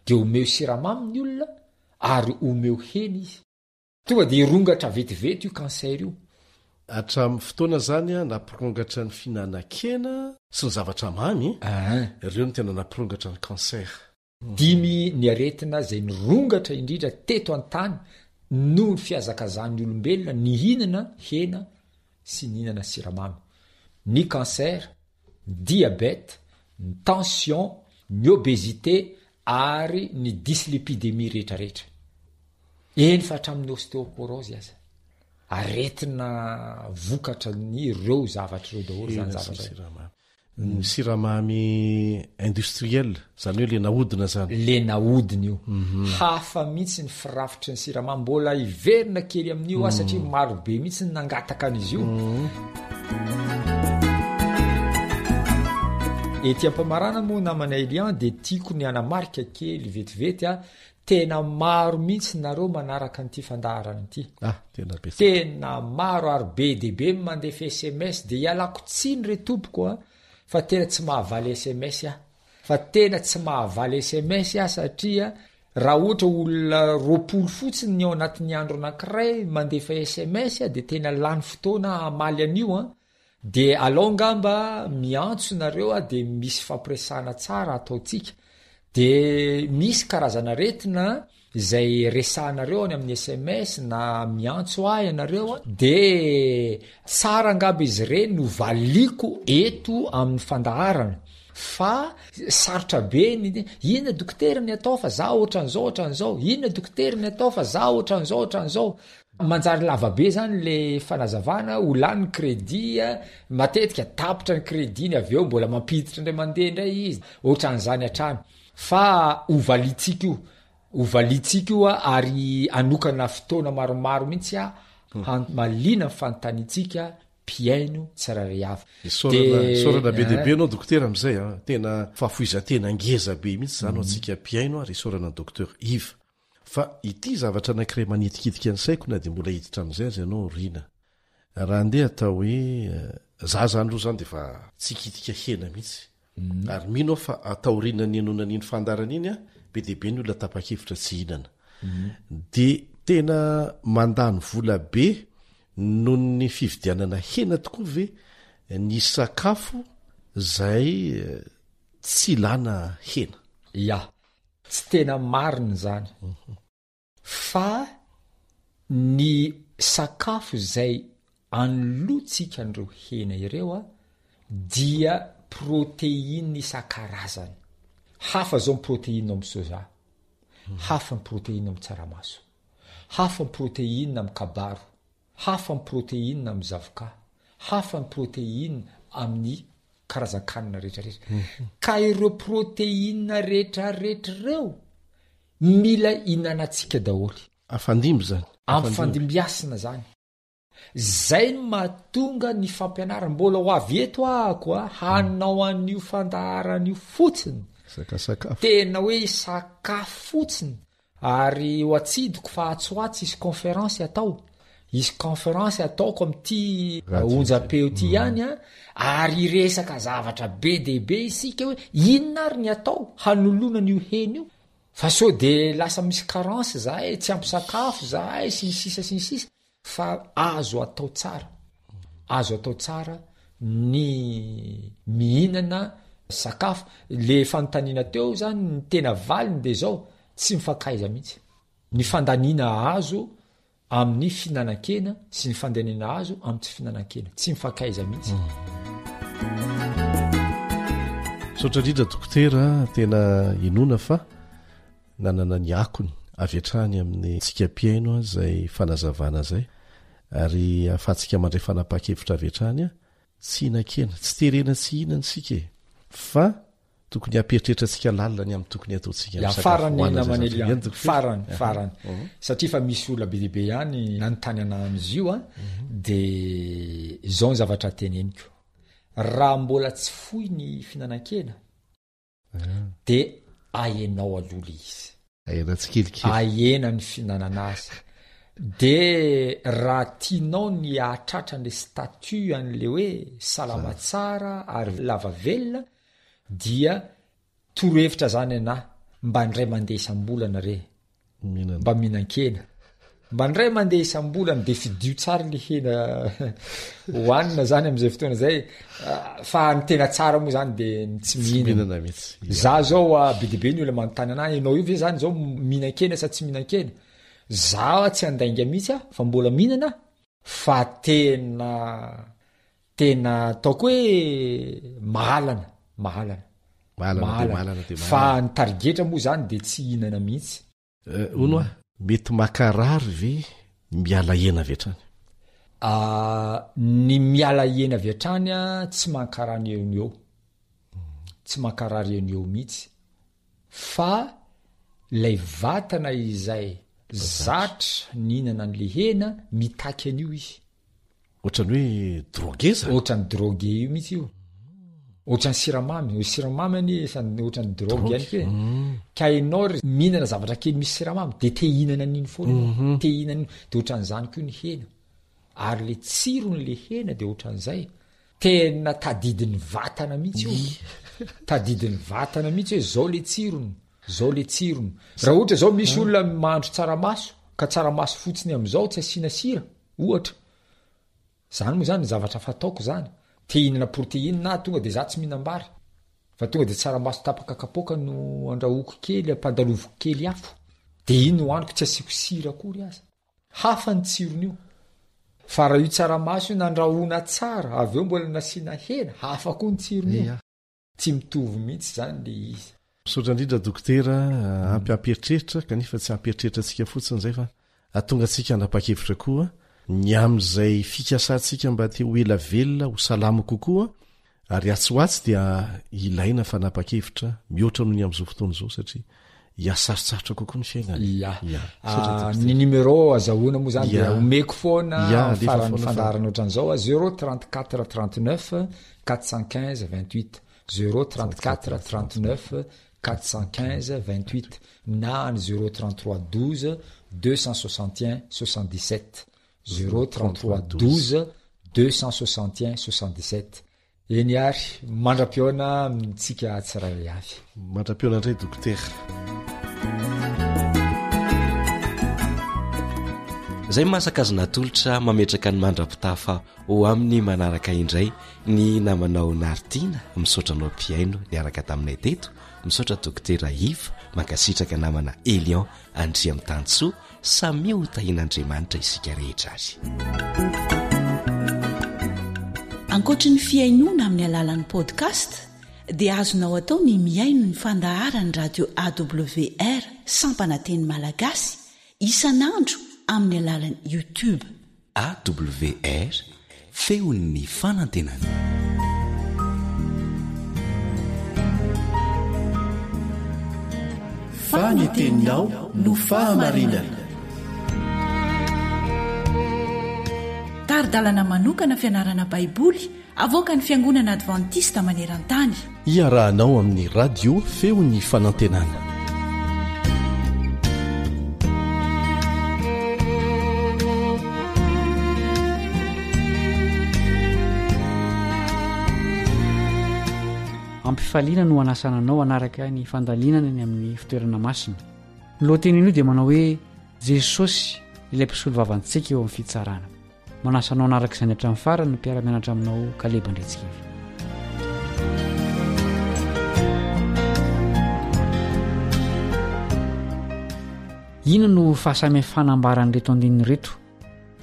de omeo siramamy ny olona ary omeo hena izy tonga de irongatra vetivety io cancer io atramin'ny fotoana zany a nampirongatra ny fihinana-kena sy ny zavatra mamy ireo no tena nampirongatra ny cancer. 5 ny aretina zay nirongatra indrindra teto an-tany noho ny fiazakazan'ny olombelona ny hinana hena sy ny hinana siramamy: ny cancer, ny diabète, ny tension, ny obésité ary ny dyslipidémie rehetrarehetra. Eny fa hatramin'ny ostéoporose aza aretina vokatra ny ireo zavatra ireo daholo zany zavatra. Ny siramamy industriel zany hoe le nahodina zany, le nahodina io hafa mihitsy ny firafitry ny siramamy, mbola iverina kely amin'io satria marobe mihitsy ny nangataka an'izy io. Ety ampamarana moa namana Elian de tiako ny anamarika kely vetivety tena maro mihitsy nareo manaraka n'ity fandaharana ity. Tena maro ary be de be mandefa SMS de ialako tsiny re tompoko fa tena tsy mahavaly SMS fa tena tsy mahavaly SMS satria raha ohatra olona 20 fotsiny ny ao anatin'ny andro anankiray mandefa SMS de tena lany fotoana amaly an'io de alongamba miantso nareo de misy fampiresana tsara ataotsika. De misy karazana retina izay resanareo any amin'ny SMS na miantso ahy anareo de tsara angamba izy ireny no valiko eto amin'ny fandaharana fa sarotra be inona dokotera ny atao fa za ohatran'izao inona dokotera ny atao fa za ohatran'izao manjary lavabe zany le fanazavana olany crédit matetika tapitra ny crédit ny aveo mbola mampiditra indray mandeha indray izy ohatran'izany hatrany fa ovalitsika io ary anokana fotoana maromaro mihitsy malina fantanitsika piaino tsirairay avy. Sorana be deabe anao dokotera am'izay tena fahafoizatena ngeza be mihitsy zany atsika piaino ary sorana docteur Yves. Fa ity zavatra anankiray manitikitika ny saiko na de mbola hiditra am'izay azy ianao rina raha andeha atao hoe za zany ro zany de fa tsy kitika hena mihitsy ary mino aho fa ataorina ny anonan'iny fandarana iny be deabe ny olona tapa-kevitra tsy hinana de tena mandany vola be noho ny fividianana hena tokoa ve ny sakafo zay tsy ilana hena. Tsy tena marina zany fa ny sakafo zay anolotsika an'ireo hena ireo dia protéine isan-karazany. Hafa zao ny protéine amin'ny soja, hafa ny protéine amin'ny tsaramaso, hafa ny protéine amin'ny kabaro, hafa ny protéine amin'ny zavoka, hafa ny protéine amin'ny karazan-kanina rehetrarehetra. Ka ireo protéine rehetrarehetra ireo mila inanatsika daholy. Afandimby zany. Amfandimbiasina zany. Zay no mahatonga ny fampianarana mbola ho avy eto ahako hanao an'io fandaharan'io fotsiny. Tena hoe sakafo fotsiny ary ho atsidiko fa atsoatsy isy conférence atao. Isy conférence ataoko amin'ity onjam-peo ty ihany ary resaka zavatra be dehibe isika hoe inona ary ny atao hanolona n'io hena io. Fa so de lasa misy carence zahay tsy ampy sakafo zahay sy ny sisa fa azo atao tsara ny mihinana sakafo. Le fanontaniana teo zany ny tena valiny de zao tsy mifankaiza mihitsy ny fandaniana azo amin'ny finanan-kena sy ny fandaniana azo amin'ny tsy finanan-kena tsy mifankaiza mihitsy. Sotra indrindra dokotera tena inona fa nanana ny akony avy hatrany amin'ny tsika piaino zay fanazavana zay ary afatsika mandray fanapa-kevitra avy hatrany tsy hinan-kena tsy terena tsy hinana sika fa tokony amperitrehitra lalina ny amin'ny tokony ataotsika farany satria fa misy olona be dehibe ihany nanontany ana am'izy io de zao ny zavatra teneniko raha mbola tsy foy ny finanan-kena de ahenao alola izy ahena ny finanana azy de raha tianao ny ahatratra an'le statut an'le hoe salama tsara ary lava velona dia torohevitra zany ana mba ndray mandeha isam-bolana re mba mihinan-kena mandray mandeha isam-bolany de fidio tsara le hena hoanina zany am'izay fotoana zay fa ny tena tsara moa zany de tsy mihinana mihitsy za zao be dibe ny ola manontany anahy ianao io ve zany zao mihinan-kena sa tsy mihinan-kena za tsy andainga mihitsy fa mbola mihinana fa tena ataoko hoe mahalana fa ny tarigetra moa zany de tsy hihinana mihitsy ono a mety makarary ve miala ena avy atrany ny miala ena avy atrany a tsy mankarany eo tsy mankarary eo mihitsy fa lay vatana izay zatra nihinana an'le hena mitaky an'io izy ohatrany hoe drogeza ohatrany droge io mihitsy io ohatrany siramamy any ohatrany droge any ke ka ianao mihinana zavatra kely misy siramamy de te hihinana an'iny foana te hihinana de ohatran'izany koa ny hena ary le tsiron'le hena de ohatran'izay tena tadidin'ny vatana mihitsy io tadidin'ny vatana mihitsy hoe zao le tsirony raha ohatra zao misy olona mahandro tsaramaso ka tsaramaso fotsiny am'izao tsy asiana sira ohatra zany moa zany zavatra fataoko zany te hihinana protéine na tonga de za tsy mihinam-bary fa tonga de tsaramaso tapaka kapoka no andrahoako kely ampandaloviko kely afo de iny hoaniko tsy asiako sira akory aza hafa ny tsirony io fa raha io tsaramaso io nandrahoana tsara avy eo mbola nasiana hena hafa koa ny tsirony io tsy mitovy mihitsy zany le izy misaotra indrindra dokotera ampy ampieritreritra kanefa tsy ampieritreritra atsika fotsiny zay fa atonga atsika anapa-kevitra koa ny am'izay fikasantsika mba te ho ela velona ho salamo kokoa ary atsoatsy dia ilaina fanapa-kevitra mihoatra noho ny am'izao fotoana zao satria hiasarosarotra kokoa ny fiainana ny numéro azahoana moa zany de omeko foana farany fandarana ohatran'izao 034 39 415 28 034 39 415 28 na ny 033 12 261 77 033 12 261 77 eny ary mandra-piona mitsika tsiray avy mandra-piona indray dokotera zay masaka azy natolotra mametraka ny mandra-pitafa ho amin'ny manaraka indray ny namanao naritiana misaotranao mpiaino niaraka taminay teto misaotra dokotera Iva mankasitraka namana Elion andria amin'ny tantsoa samy ho tahin'Andriamanitra isika rehetra azy ankoatra ny fiainoana amin'ny alalan'ny podcast dia azonao atao ny miaino ny fandaharany radio AWR sampananteny malagasy isan'andro amin'ny alalan'ny YouTube AWR feon'ny fanantenana fananteninao no fahamarinana taridalana manokana fianarana baiboly avoaka ny fiangonana advantista maneran-tany iarahanao amin'ny radio feon'ny fanantenana ampifaliana no anasananao anaraka ny fandalinana ny amin'ny fitoerana masina ny lohatenino dia manao hoe jesosy ilay mpisolo vavantsika eo amin'ny fitsarana manasanao anaraka izany hatramin'ny farany ny mpiara-mianatra aminao kalebandretsikivy ino no fahasamihafanambarany reto andininy reto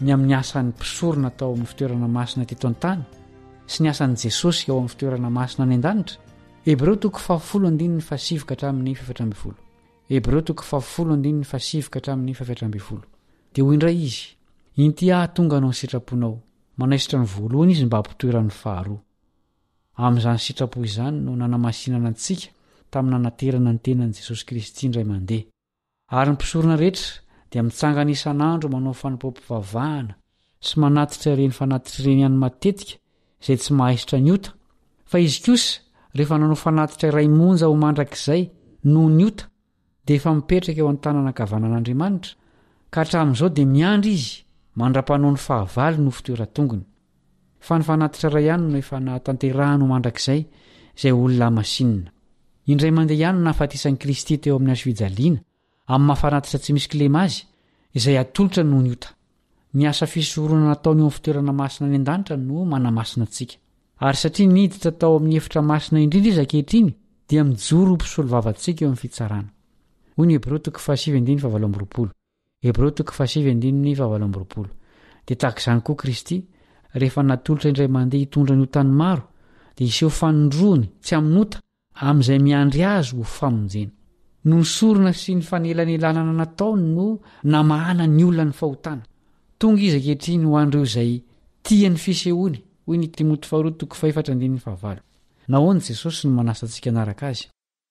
ny amin'ny asan'ny mpisorona tao amin'ny fitoerana masina teto an-tany sy ny asan'i jesosy ao amin'ny fitoerana masina any an-danitra Hebreo 10:7 Hebreo 10:7 dia hoy indray izy inty tonga anao ny sitraponao manao sitrany voalohany izy mba hampitoerany faharoa amin'izany sitrapo izany no nanamasinana antsika tamin'ny nanaterana ny tenan'i Jesosy Kristy indray mandeha ary ny mpisorona rehetra dia mitsangana isan'andro manao fanampom-pivavahana sy manatitra ireny fanatitra ireny ihany matetika izay tsy mahaisitra ny ota fa izy kosa rehefa nanao fanatitra iray monja ho mandrakizay noho ny ota dia efa mipetraka eo an-tanana ankavanan'Andriamanitra ka hatramin'izao dia miandry izy mandra-panao ny fahavalo no fitoeran-tongony fa ny fanatitra iray ihany no efa nahatanterahany ho mandrakizay izay olona masinina indray mandeha ihany no nahafatesan'i Kristy teo amin'ny hazo fijaliana amin'ny mahafanatitra tsy misy kilema azy izay atolotra noho ny ota ny asa fisorona nataony eo amin'ny fitoerana masina ny an-danitra no manamasina antsika ary satria niditra tao amin'ny efitra masina indrindra izy ankehitriny dia mijoro ho mpisolo vavantsika eo amin'ny fitsarana hoy ny Hebreo 7:7 Hebreo 7:7 dia tahak'izany koa Kristy rehefa natolotra indray mandeha hitondra ny otany maro dia iseho fanondroany tsy amin'ny ota amin'izay miandry azy ho famonjena no nysorona sy ny fanelanelanana nataony no namahana ny olona ny fahotana tonga izy ankehitriny ho an'ireo izay tiany fisehoany hoy ny Timoty 2:4-5 nahoany Jesosy no manasa antsika anaraka azy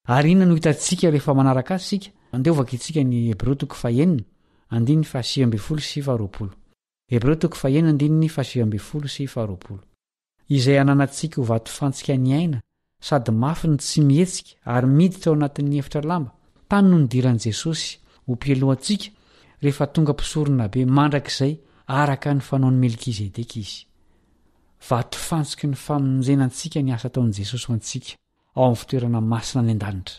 ary inona no hitantsika rehefa manaraka azy sika andehovaka itsika ny Hebreo 9:5-20 Hebreo 9:5-20 izay ananantsika ho vato fantsika ny aina sady mafy ny tsy mihetsika ary miditra ao anatin'ny efitra lamba tany no nidiran'i Jesosy ho mpialohantsika rehefa tonga mpisorona be mandrakizay araka ny fanaony Melkizedeka izy vato fantsiky ny famonjenantsika ny asa taon'i Jesosy ho antsika ao amin'ny fitoerana masina ny an-danitra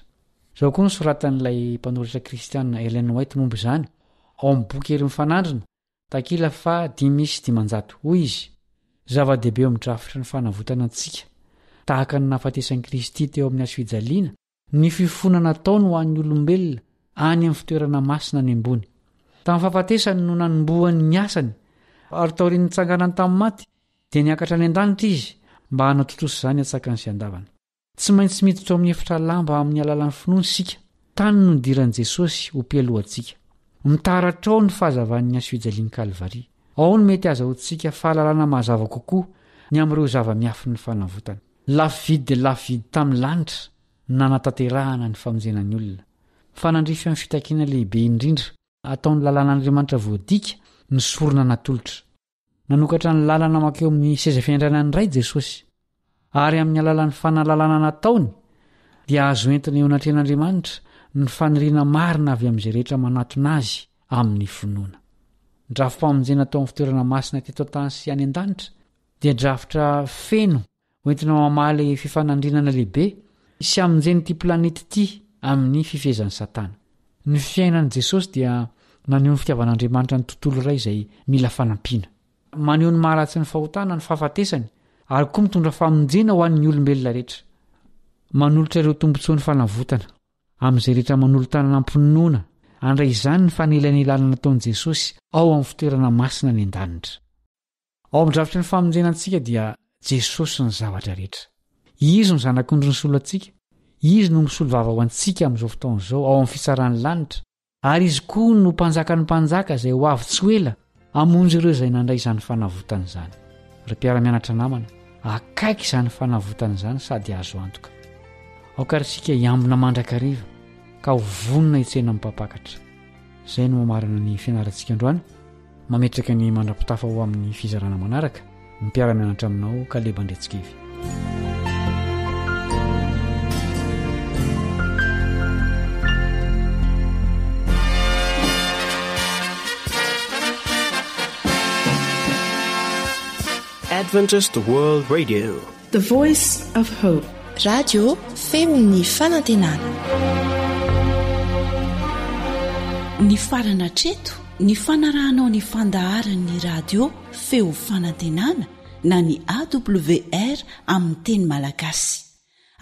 zao koa nosoratan'ilay mpanoratra kristianina Ellen White momba izany ao amin'ny boky Hery Mifanandrina takila 5:6 hoy izy zava-dehibe eo amin'nydrafitra ny fanavotana antsika tahaka ny nahafatesan'i Kristy teo amin'ny asofijaliana ny fifonana ataony ho an'ny olombelona any amin'ny fitoerana masina ny ambony tamin'ny fahafatesany no nanombohany ny asany ary taorian'ny nitsanganany tamin'ny maty dia niakatra any an-danitra izy mba hanatotosa izany atsakany sy andavana tsy maintsy miditra ao amin'ny efitra lamba amin'ny alalan'ny finoana sika tany no nidiran'i Jesosy ho mpialohantsika mitaratra ao ny fahazavan'ny asofijalian'ny Kalvari ao no mety azahoantsika fahalalana mazava kokoa ny amin'ireo zava-miafy ny fanavotana lafidy dia lafidy tamin'ny lanitra nanatanterahana ny famonjenan'ny olona fanandrify amin'ny fitakiana lehibe indrindra ataon'ny lalàn'Andriamanitra voadika ny sorona natolotra nanokatra ny lalana makeo amin'ny seza fiandrana ny ray Jesosy ary amin'ny alalan'ny fanalalana nataony dia azo entina eo anatren'Andriamanitra ny faniriana marina avy amin'izay rehetra manatona azy amin'ny finoana drafim-pamonjena tao amin'ny fitoerana masina teto an-tany sy any an-danitra dia drafitra feno hoentina mamaly fifanandrinana lehibe sy amonjeny ty planety ity amin'ny fifezan'ny Satana ny fiainan'i Jesosy dia naneho ny fitiavan'Andriamanitra ny tontolo iray izay mila fanampiana maneho ny maharatsy ny fahotana ny fahafatesany ary koa mitondra famonjena ho an'ny olombelona rehetra manolotra ireo tombontsoa ny fanavotana amin'izay rehetra manolotanana ampinoana andray izany ny fanelanelanana nataon'i Jesosy ao amin'ny fitoerana masina ny an-danitra ao amin'ny-drafitra ny famonjenantsika dia Jesosy ny zavatra rehetra izy no zanak'ondry ny solo antsika izy no misolo vava ho antsika amin'izao fotoan'izao ao amin'ny fitsarany lanitra ary izy koa no mpanjaka ny mpanjaka izay ho avy tsy ho ela amonjy ireo izay nandray izany fanavotana izany ry mpiara-mianatra namana akaiky izany fanavotana izany sady azo antoka aokarisika hiambina mandrakariva ka ho vonina hitsena mipampakatra izay no mamarana ny fianarantsika androany mametraka ny mandrapitafa ho amin'ny fizarana manaraka ny mpiara-mianatra aminao Kaleba Ndretsikivy. Adventist World Radio, the voice of hope. Radio feony fanantenana. Ny farana treto ny fanarahanao ny fandaharan'ny radio feo fanantenana na ny AWR amin'ny teny malagasy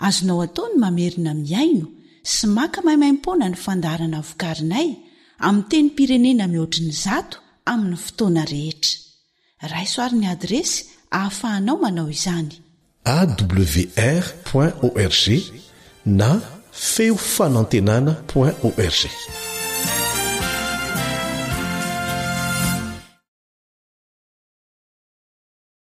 azonao ataony mamerina miaino sy maka maimaimpoana ny fandaharana vokarinay amin'ny teny pirenena mihoatriny 100 amin'ny fotoana rehetra raisoaryn'ny adresy ahafahanao manao izany awr.org na feofanantenana.org.